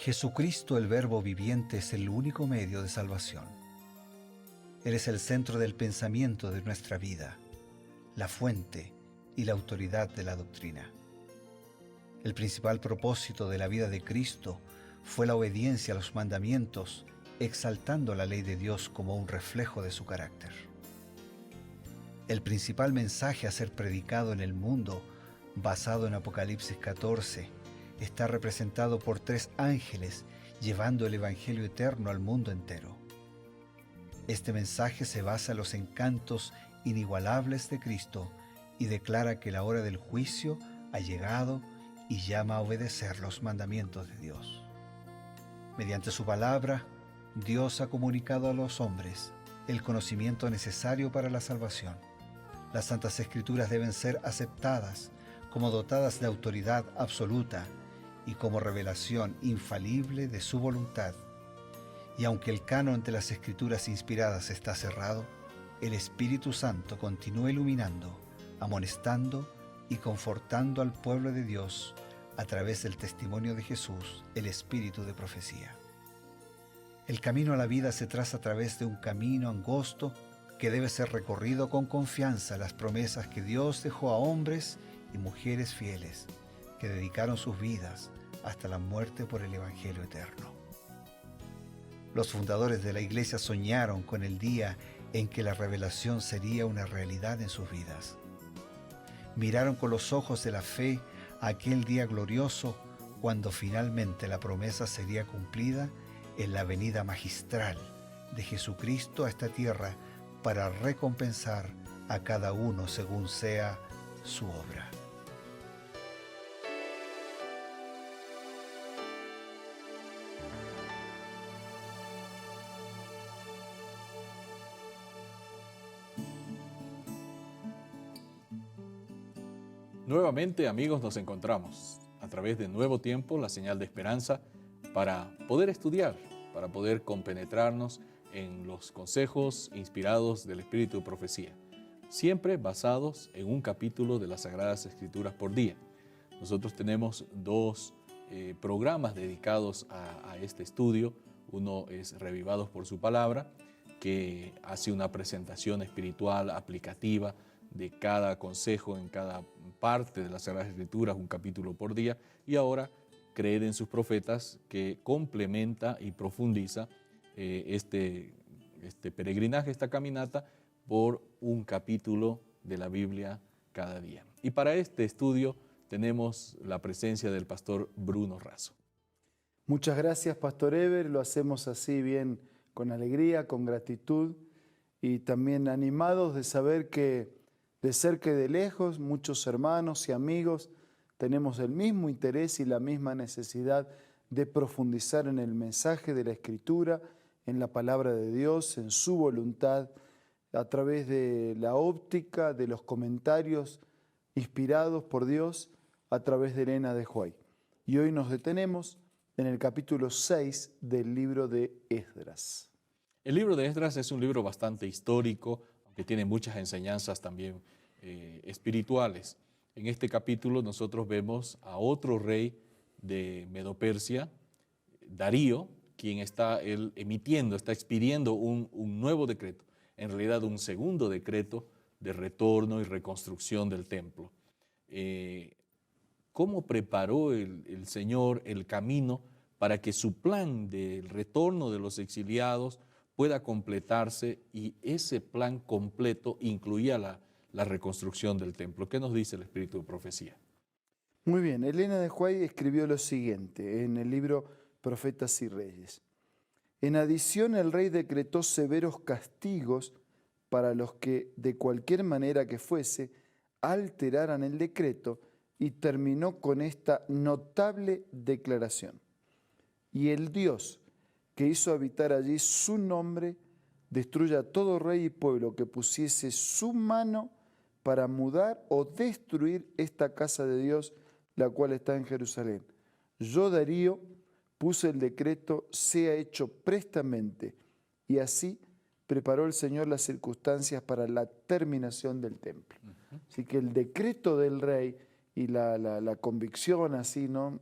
Jesucristo, el Verbo viviente, es el único medio de salvación. Él es el centro del pensamiento de nuestra vida, la fuente y la autoridad de la doctrina. El principal propósito de la vida de Cristo fue la obediencia a los mandamientos, exaltando la ley de Dios como un reflejo de su carácter. El principal mensaje a ser predicado en el mundo, basado en Apocalipsis 14, está representado por 3 ángeles llevando el Evangelio eterno al mundo entero. Este mensaje se basa en los encantos inigualables de Cristo y declara que la hora del juicio ha llegado y llama a obedecer los mandamientos de Dios. Mediante su palabra, Dios ha comunicado a los hombres el conocimiento necesario para la salvación. Las Santas Escrituras deben ser aceptadas como dotadas de autoridad absoluta y como revelación infalible de su voluntad. Y aunque el canon de las Escrituras inspiradas está cerrado, el Espíritu Santo continúa iluminando, amonestando y confortando al pueblo de Dios a través del testimonio de Jesús, el Espíritu de profecía. El camino a la vida se traza a través de un camino angosto que debe ser recorrido con confianza en las promesas que Dios dejó a hombres y mujeres fieles que dedicaron sus vidas hasta la muerte por el Evangelio eterno. Los fundadores de la Iglesia soñaron con el día en que la revelación sería una realidad en sus vidas. Miraron con los ojos de la fe a aquel día glorioso cuando finalmente la promesa sería cumplida en la venida magistral de Jesucristo a esta tierra para recompensar a cada uno según sea su obra. Nuevamente, amigos, nos encontramos a través de Nuevo Tiempo, la señal de esperanza, para poder estudiar, para poder compenetrarnos en los consejos inspirados del Espíritu de Profecía, siempre basados en un capítulo de las Sagradas Escrituras por día. Nosotros tenemos 2 programas dedicados a este estudio. Uno es Revivados por su Palabra, que hace una presentación espiritual aplicativa de cada consejo en cada parte de las Sagradas Escrituras, un capítulo por día, y ahora Creed en sus profetas, que complementa y profundiza este peregrinaje, esta caminata, por un capítulo de la Biblia cada día. Y para este estudio tenemos la presencia del pastor Bruno Razo. Muchas gracias, Pastor Eber. Lo hacemos así bien, con alegría, con gratitud y también animados de saber que de cerca y de lejos muchos hermanos y amigos tenemos el mismo interés y la misma necesidad de profundizar en el mensaje de la Escritura, en la palabra de Dios, en su voluntad, a través de la óptica, de los comentarios inspirados por Dios, a través de Elena de White. Y hoy nos detenemos en el capítulo 6 del libro de Esdras. El libro de Esdras es un libro bastante histórico, aunque tiene muchas enseñanzas también espirituales. En este capítulo nosotros vemos a otro rey de Medo-Persia, Darío, quien está expidiendo un nuevo decreto, en realidad un segundo decreto de retorno y reconstrucción del templo. ¿Cómo preparó el Señor el camino para que su plan del retorno de los exiliados pueda completarse, y ese plan completo incluía la reconstrucción del templo? ¿Qué nos dice el Espíritu de Profecía? Muy bien, Elena de White escribió lo siguiente en el libro Profetas y Reyes. En adición, el rey decretó severos castigos para los que, de cualquier manera que fuese, alteraran el decreto, y terminó con esta notable declaración. Y el Dios que hizo habitar allí su nombre, destruya a todo rey y pueblo que pusiese su mano para mudar o destruir esta casa de Dios, la cual está en Jerusalén. Yo, Darío, puse el decreto, sea hecho prestamente, y así preparó el Señor las circunstancias para la terminación del templo. Así que el decreto del rey y la convicción así, ¿no?,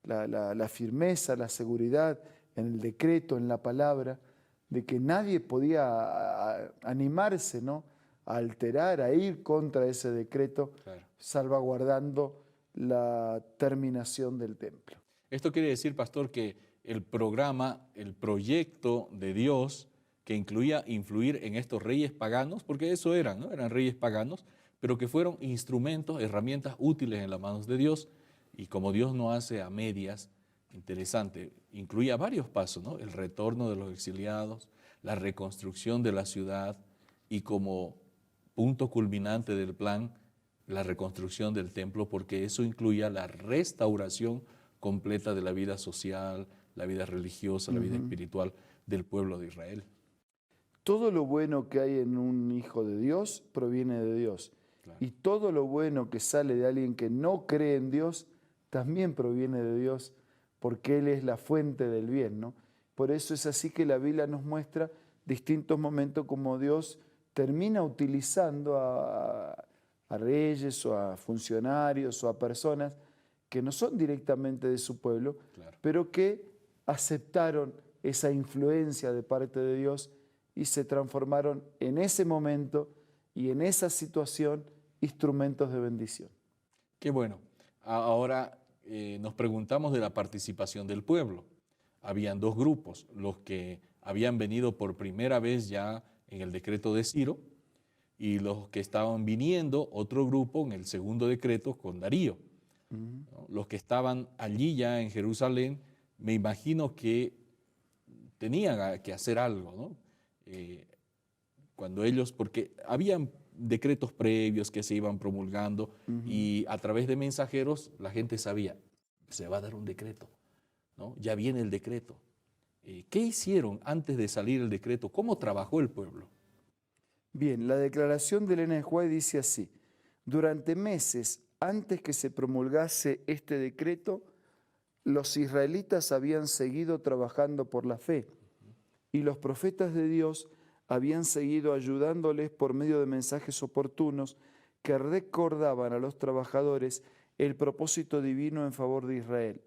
la firmeza, la seguridad en el decreto, en la palabra, de que nadie podía animarse, ¿no?, a alterar, a ir contra ese decreto, Claro. salvaguardando la terminación del templo. Esto quiere decir, pastor, que el programa, el proyecto de Dios que incluía influir en estos reyes paganos, porque eso eran, ¿no? Eran reyes paganos, pero que fueron instrumentos, herramientas útiles en las manos de Dios, y como Dios no hace a medias, interesante, incluía varios pasos, ¿no? El retorno de los exiliados, la reconstrucción de la ciudad y como punto culminante del plan, la reconstrucción del templo, porque eso incluía la restauración completa de la vida social, la vida religiosa, la vida espiritual del pueblo de Israel. Todo lo bueno que hay en un hijo de Dios proviene de Dios. Claro. Y todo lo bueno que sale de alguien que no cree en Dios también proviene de Dios, porque Él es la fuente del bien, ¿no? Por eso es así que la Biblia nos muestra distintos momentos como Dios termina utilizando a reyes o a funcionarios o a personas que no son directamente de su pueblo, Claro. pero que aceptaron esa influencia de parte de Dios y se transformaron en ese momento y en esa situación instrumentos de bendición. Qué bueno. Ahora nos preguntamos de la participación del pueblo. Habían dos grupos, los que habían venido por primera vez ya en el decreto de Ciro y los que estaban viniendo, otro grupo en el segundo decreto con Darío. ¿No? Los que estaban allí ya en Jerusalén, me imagino que tenían que hacer algo, ¿no? Cuando ellos, porque habían decretos previos que se iban promulgando y a través de mensajeros la gente sabía, se va a dar un decreto, ¿no? Ya viene el decreto. ¿Qué hicieron antes de salir el decreto? ¿Cómo trabajó el pueblo? Bien, la declaración de Elena de White dice así: durante meses antes que se promulgase este decreto, los israelitas habían seguido trabajando por la fe y los profetas de Dios habían seguido ayudándoles por medio de mensajes oportunos que recordaban a los trabajadores el propósito divino en favor de Israel.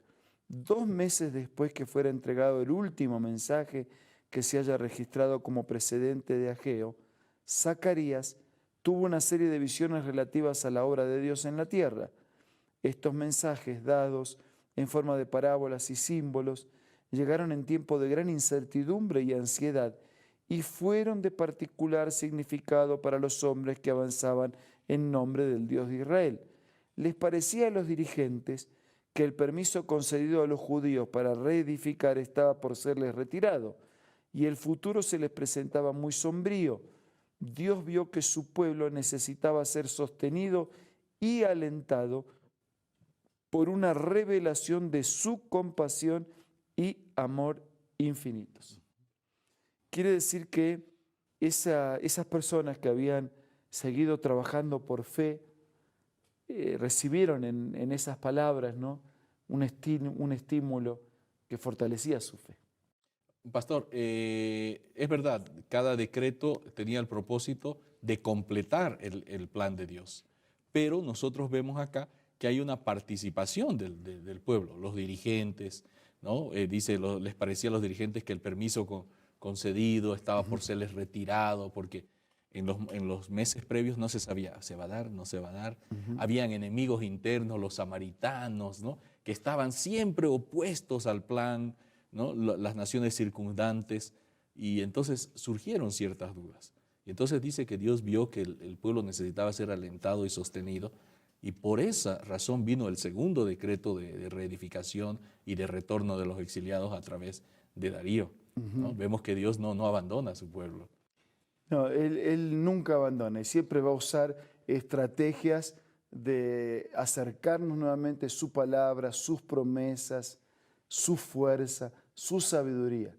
2 meses después que fuera entregado el último mensaje que se haya registrado como precedente de Ageo, Zacarías tuvo una serie de visiones relativas a la obra de Dios en la tierra. Estos mensajes, dados en forma de parábolas y símbolos, llegaron en tiempo de gran incertidumbre y ansiedad y fueron de particular significado para los hombres que avanzaban en nombre del Dios de Israel. Les parecía a los dirigentes que el permiso concedido a los judíos para reedificar estaba por serles retirado y el futuro se les presentaba muy sombrío. Dios vio que su pueblo necesitaba ser sostenido y alentado por una revelación de su compasión y amor infinitos. Quiere decir que esas personas que habían seguido trabajando por fe recibieron en esas palabras, ¿no?, un estímulo que fortalecía su fe. Pastor, es verdad, cada decreto tenía el propósito de completar el plan de Dios, pero nosotros vemos acá que hay una participación del pueblo, los dirigentes, ¿no? Les parecía a los dirigentes que el permiso concedido estaba por serles retirado, porque en los meses previos no se sabía, ¿se va a dar? ¿No se va a dar? Habían enemigos internos, los samaritanos, ¿no?, que estaban siempre opuestos al plan, ¿no?, las naciones circundantes, y entonces surgieron ciertas dudas. Y entonces dice que Dios vio que el pueblo necesitaba ser alentado y sostenido, y por esa razón vino el segundo decreto de reedificación y de retorno de los exiliados a través de Darío, ¿no? Vemos que Dios no abandona a su pueblo. No, él nunca abandona y siempre va a usar estrategias de acercarnos nuevamente a su palabra, sus promesas, su fuerza, su sabiduría.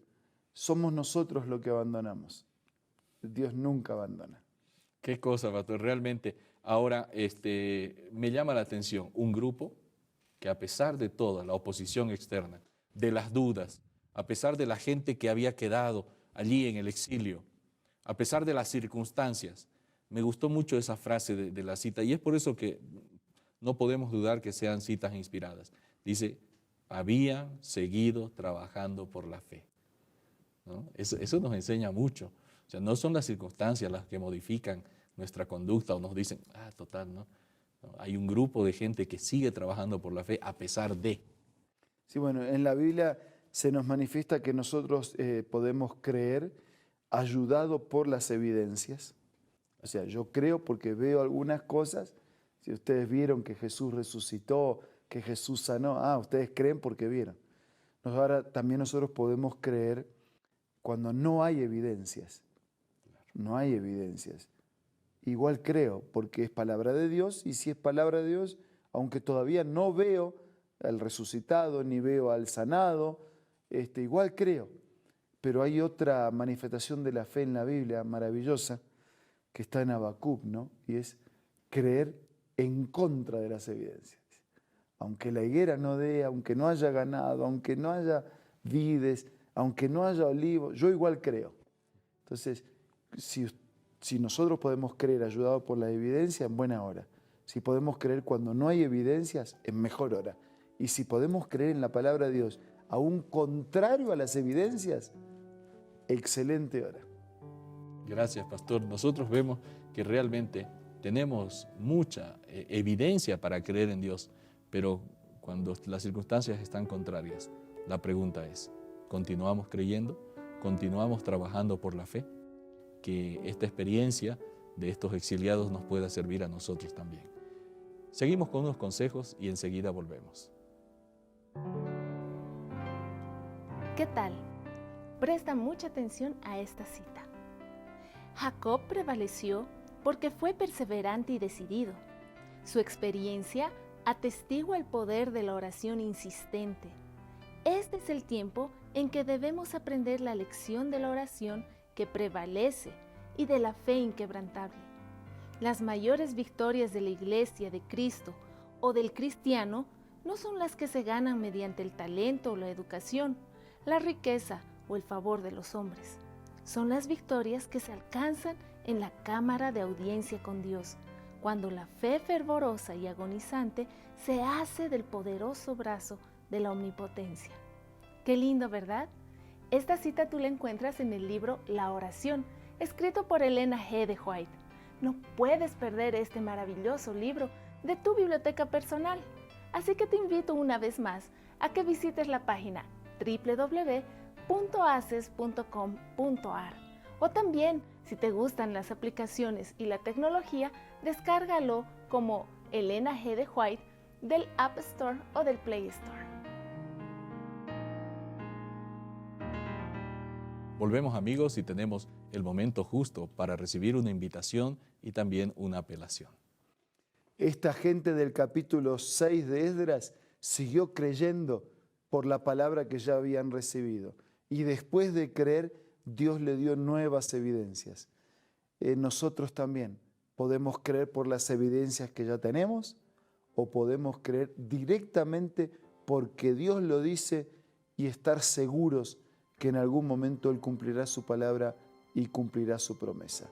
Somos nosotros los que abandonamos. Dios nunca abandona. Qué cosa, pastor, realmente. Ahora, me llama la atención un grupo que a pesar de toda la oposición externa, de las dudas, a pesar de la gente que había quedado allí en el exilio, a pesar de las circunstancias, me gustó mucho esa frase de la cita y es por eso que no podemos dudar que sean citas inspiradas. Dice, habían seguido trabajando por la fe, ¿no? Eso nos enseña mucho. O sea, no son las circunstancias las que modifican nuestra conducta o nos dicen, total, ¿no? No, hay un grupo de gente que sigue trabajando por la fe a pesar de. Sí, bueno, en la Biblia se nos manifiesta que nosotros podemos creer ayudado por las evidencias. O sea, yo creo porque veo algunas cosas. Si ustedes vieron que Jesús resucitó, que Jesús sanó, ustedes creen porque vieron. Ahora también nosotros podemos creer cuando no hay evidencias. No hay evidencias. Igual creo, porque es palabra de Dios, y si es palabra de Dios, aunque todavía no veo al resucitado, ni veo al sanado, igual creo. Pero hay otra manifestación de la fe en la Biblia maravillosa, que está en Habacuc, ¿no? Y es creer en contra de las evidencias. Aunque la higuera no dé, aunque no haya ganado, aunque no haya vides, aunque no haya olivos, yo igual creo. Entonces, si nosotros podemos creer ayudados por la evidencia, en buena hora. Si podemos creer cuando no hay evidencias, en mejor hora. Y si podemos creer en la palabra de Dios, aún contrario a las evidencias, excelente hora. Gracias, pastor. Nosotros vemos que realmente tenemos mucha evidencia para creer en Dios, pero cuando las circunstancias están contrarias, la pregunta es, ¿continuamos creyendo? ¿Continuamos trabajando por la fe? Que esta experiencia de estos exiliados nos pueda servir a nosotros también. Seguimos con unos consejos y enseguida volvemos. ¿Qué tal? Presta mucha atención a esta cita. Jacob prevaleció porque fue perseverante y decidido. Su experiencia atestigua el poder de la oración insistente. Este es el tiempo en que debemos aprender la lección de la oración que prevalece y de la fe inquebrantable. Las mayores victorias de la Iglesia de Cristo o del cristiano no son las que se ganan mediante el talento o la educación, la riqueza o el favor de los hombres. Son las victorias que se alcanzan en la cámara de audiencia con Dios, cuando la fe fervorosa y agonizante se hace del poderoso brazo de la omnipotencia. Qué lindo, ¿verdad? Esta cita tú la encuentras en el libro La Oración, escrito por Elena G. de White. No puedes perder este maravilloso libro de tu biblioteca personal. Así que te invito una vez más a que visites la página www.aces.com.ar. O también, si te gustan las aplicaciones y la tecnología, descárgalo como Elena G. de White del App Store o del Play Store. Volvemos, amigos, y tenemos el momento justo para recibir una invitación y también una apelación. Esta gente del capítulo 6 de Esdras siguió creyendo por la palabra que ya habían recibido. Y después de creer, Dios le dio nuevas evidencias. Nosotros también podemos creer por las evidencias que ya tenemos o podemos creer directamente porque Dios lo dice y estar seguros que en algún momento Él cumplirá su palabra y cumplirá su promesa.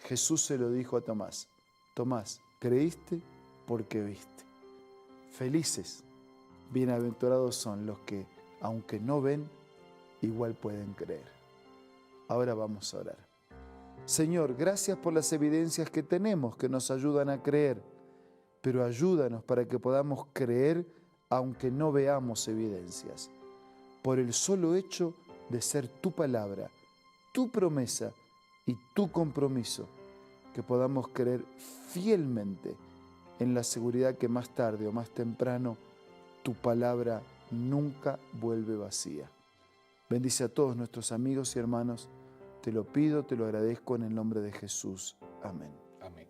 Jesús se lo dijo a Tomás: Tomás, creíste porque viste. Felices, bienaventurados son los que, aunque no ven, igual pueden creer. Ahora vamos a orar. Señor, gracias por las evidencias que tenemos que nos ayudan a creer, pero ayúdanos para que podamos creer aunque no veamos evidencias. Por el solo hecho de ser tu palabra, tu promesa y tu compromiso, que podamos creer fielmente en la seguridad que más tarde o más temprano tu palabra nunca vuelve vacía. Bendice a todos nuestros amigos y hermanos. Te lo pido, te lo agradezco en el nombre de Jesús. Amén. Amén.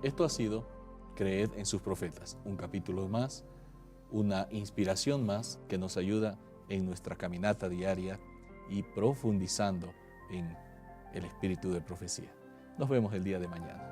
Esto ha sido Creed en sus profetas, un capítulo más, una inspiración más que nos ayuda en nuestra caminata diaria y profundizando en el espíritu de profecía. Nos vemos el día de mañana.